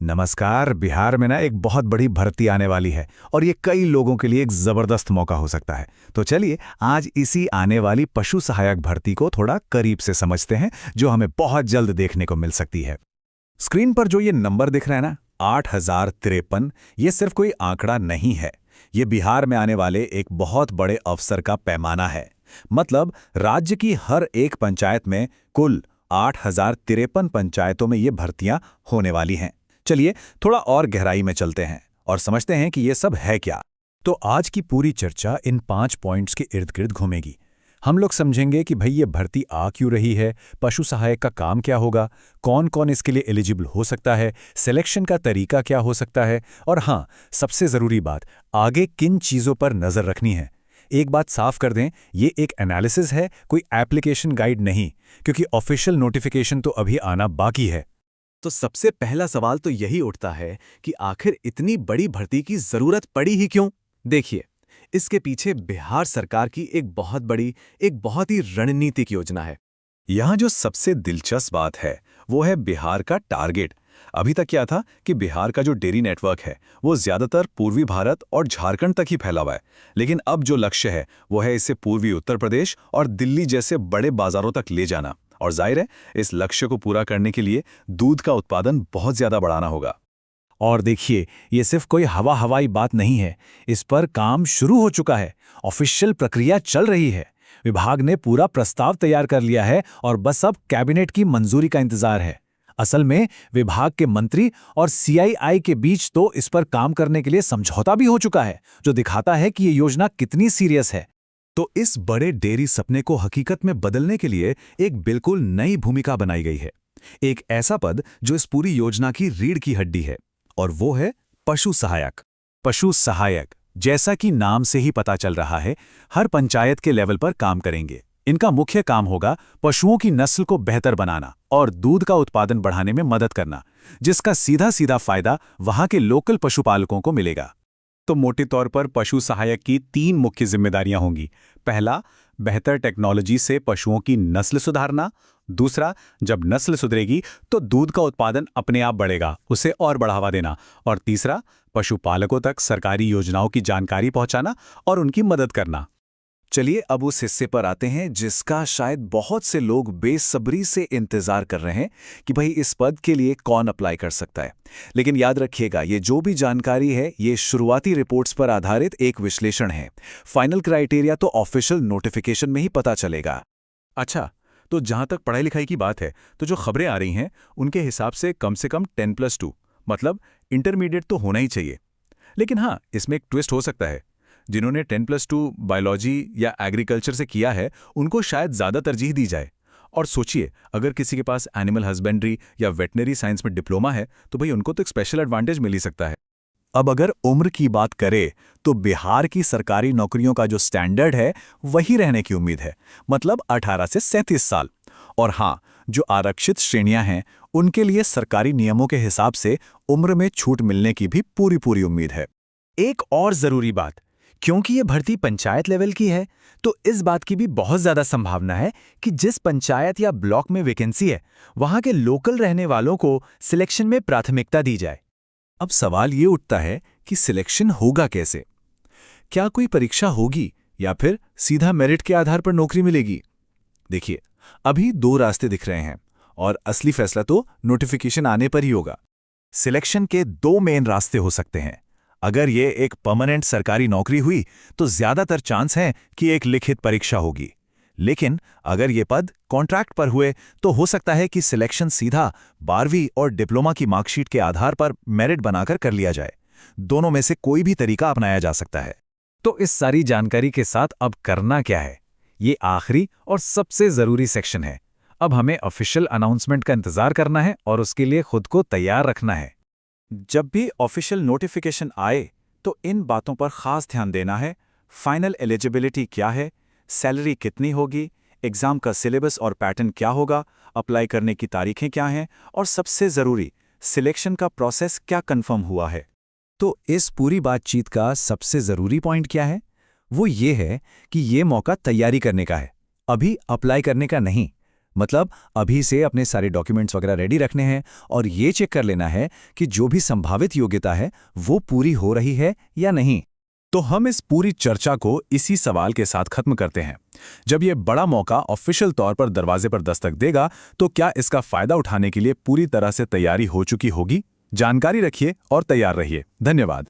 नमस्कार। बिहार में ना एक बहुत बड़ी भर्ती आने वाली है और ये कई लोगों के लिए एक जबरदस्त मौका हो सकता है। तो चलिए आज इसी आने वाली पशु सहायक भर्ती को थोड़ा करीब से समझते हैं, जो हमें बहुत जल्द देखने को मिल सकती है। स्क्रीन पर जो ये नंबर दिख रहा है ना, 8053, ये सिर्फ कोई आंकड़ा नहीं है। ये बिहार में आने वाले एक बहुत बड़े अवसर का पैमाना है। मतलब राज्य की हर एक पंचायत में कुल 8053 पंचायतों में ये भर्तियां होने वाली हैं। चलिए थोड़ा और गहराई में चलते हैं और समझते हैं कि ये सब है क्या। तो आज की पूरी चर्चा इन 5 पॉइंट्स के इर्द गिर्द घूमेगी। हम लोग समझेंगे कि भाई ये भर्ती आ क्यों रही है, पशु सहायक का काम क्या होगा, कौन कौन इसके लिए एलिजिबल हो सकता है, सिलेक्शन का तरीका क्या हो सकता है, और हाँ, सबसे ज़रूरी बात, आगे किन चीज़ों पर नज़र रखनी है। एक बात साफ कर दें, ये एक एनालिसिस है, कोई एप्लीकेशन गाइड नहीं, क्योंकि ऑफिशियल नोटिफिकेशन तो अभी आना बाकी है। तो सबसे पहला सवाल तो यही उठता है कि आखिर इतनी बड़ी भर्ती की जरूरत पड़ी ही क्यों। देखिए, इसके पीछे बिहार सरकार की एक बहुत ही रणनीतिक योजना है। यहाँ जो सबसे दिलचस्प बात है वो है बिहार का टारगेट। अभी तक क्या था कि बिहार का जो डेयरी नेटवर्क है वो ज्यादातर पूर्वी भारत और झारखंड तक ही फैला हुआ है, लेकिन अब जो लक्ष्य है वो है इसे पूर्वी उत्तर प्रदेश और दिल्ली जैसे बड़े बाजारों तक ले जाना। और जाहिर है, इस लक्ष्य को पूरा करने के लिए दूध का उत्पादन बहुत ज्यादा बढ़ाना होगा। और देखिए, ये सिर्फ कोई हवाई बात नहीं है, इस पर काम शुरू हो चुका है, ऑफिशियल प्रक्रिया चल रही है। विभाग ने पूरा प्रस्ताव तैयार कर लिया है और बस अब कैबिनेट की मंजूरी का इंतजार है। असल में विभाग के मंत्री और सीआईआई के बीच तो इस पर काम करने के लिए समझौता भी हो चुका है, जो दिखाता है कि ये योजना कितनी सीरियस है। तो इस बड़े डेयरी सपने को हकीकत में बदलने के लिए एक बिल्कुल नई भूमिका बनाई गई है। एक ऐसा पद जो इस पूरी योजना की रीढ़ की हड्डी है, और वो है पशु सहायक। पशु सहायक, जैसा कि नाम से ही पता चल रहा है, हर पंचायत के लेवल पर काम करेंगे। इनका मुख्य काम होगा पशुओं की नस्ल को बेहतर बनाना और दूध का उत्पादन बढ़ाने में मदद करना, जिसका सीधा सीधा फायदा वहां के लोकल पशुपालकों को मिलेगा। तो मोटे तौर पर पशु सहायक की 3 मुख्य जिम्मेदारियां होंगी। पहला, बेहतर टेक्नोलॉजी से पशुओं की नस्ल सुधारना। दूसरा, जब नस्ल सुधरेगी तो दूध का उत्पादन अपने आप बढ़ेगा, उसे और बढ़ावा देना। और तीसरा, पशुपालकों तक सरकारी योजनाओं की जानकारी पहुंचाना और उनकी मदद करना। चलिए अब उस हिस्से पर आते हैं जिसका शायद बहुत से लोग बेसब्री से इंतजार कर रहे हैं कि भाई इस पद के लिए कौन अप्लाई कर सकता है। लेकिन याद रखिएगा, ये जो भी जानकारी है ये शुरुआती रिपोर्ट्स पर आधारित एक विश्लेषण है। फाइनल क्राइटेरिया तो ऑफिशियल नोटिफिकेशन में ही पता चलेगा। अच्छा, तो जहां तक पढ़ाई लिखाई की बात है, तो जो खबरें आ रही हैं उनके हिसाब से कम 10+2 मतलब इंटरमीडिएट तो होना ही चाहिए। लेकिन हाँ, इसमें एक ट्विस्ट हो सकता है। जिन्होंने 10+2 बायोलॉजी या एग्रीकल्चर से किया है उनको शायद ज़्यादा तरजीह दी जाए। और सोचिए, अगर किसी के पास एनिमल हस्बेंड्री या वेटनरी साइंस में डिप्लोमा है तो भाई उनको तो एक स्पेशल एडवांटेज मिल ही सकता है। अब अगर उम्र की बात करें तो बिहार की सरकारी नौकरियों का जो स्टैंडर्ड है वही रहने की उम्मीद है, मतलब 18 से 37 साल। और हाँ, जो आरक्षित श्रेणियां हैं उनके लिए सरकारी नियमों के हिसाब से उम्र में छूट मिलने की भी पूरी उम्मीद है। एक और जरूरी बात, क्योंकि ये भर्ती पंचायत लेवल की है तो इस बात की भी बहुत ज्यादा संभावना है कि जिस पंचायत या ब्लॉक में वैकेंसी है वहां के लोकल रहने वालों को सिलेक्शन में प्राथमिकता दी जाए। अब सवाल ये उठता है कि सिलेक्शन होगा कैसे? क्या कोई परीक्षा होगी या फिर सीधा मेरिट के आधार पर नौकरी मिलेगी? देखिए, अभी 2 रास्ते दिख रहे हैं और असली फैसला तो नोटिफिकेशन आने पर ही होगा। सिलेक्शन के 2 मेन रास्ते हो सकते हैं। अगर ये एक परमानेंट सरकारी नौकरी हुई तो ज्यादातर चांस है कि एक लिखित परीक्षा होगी। लेकिन अगर ये पद कॉन्ट्रैक्ट पर हुए तो हो सकता है कि सिलेक्शन सीधा 12वीं और डिप्लोमा की मार्कशीट के आधार पर मेरिट बनाकर कर लिया जाए। दोनों में से कोई भी तरीका अपनाया जा सकता है। तो इस सारी जानकारी के साथ अब करना क्या है? ये आखिरी और सबसे जरूरी सेक्शन है। अब हमें ऑफिशियल अनाउंसमेंट का इंतजार करना है और उसके लिए खुद को तैयार रखना है। जब भी ऑफिशियल नोटिफिकेशन आए तो इन बातों पर खास ध्यान देना है। फाइनल एलिजिबिलिटी क्या है, सैलरी कितनी होगी, एग्जाम का सिलेबस और पैटर्न क्या होगा, अप्लाई करने की तारीखें क्या हैं, और सबसे ज़रूरी, सिलेक्शन का प्रोसेस क्या कंफर्म हुआ है। तो इस पूरी बातचीत का सबसे ज़रूरी पॉइंट क्या है? वो ये है कि ये मौका तैयारी करने का है, अभी अप्लाई करने का नहीं। मतलब अभी से अपने सारे डॉक्यूमेंट्स वगैरह रेडी रखने हैं और ये चेक कर लेना है कि जो भी संभावित योग्यता है वो पूरी हो रही है या नहीं। तो हम इस पूरी चर्चा को इसी सवाल के साथ खत्म करते हैं। जब ये बड़ा मौका ऑफिशियल तौर पर दरवाजे पर दस्तक देगा, तो क्या इसका फायदा उठाने के लिए पूरी तरह से तैयारी हो चुकी होगी? जानकारी रखिए और तैयार रहिए। धन्यवाद।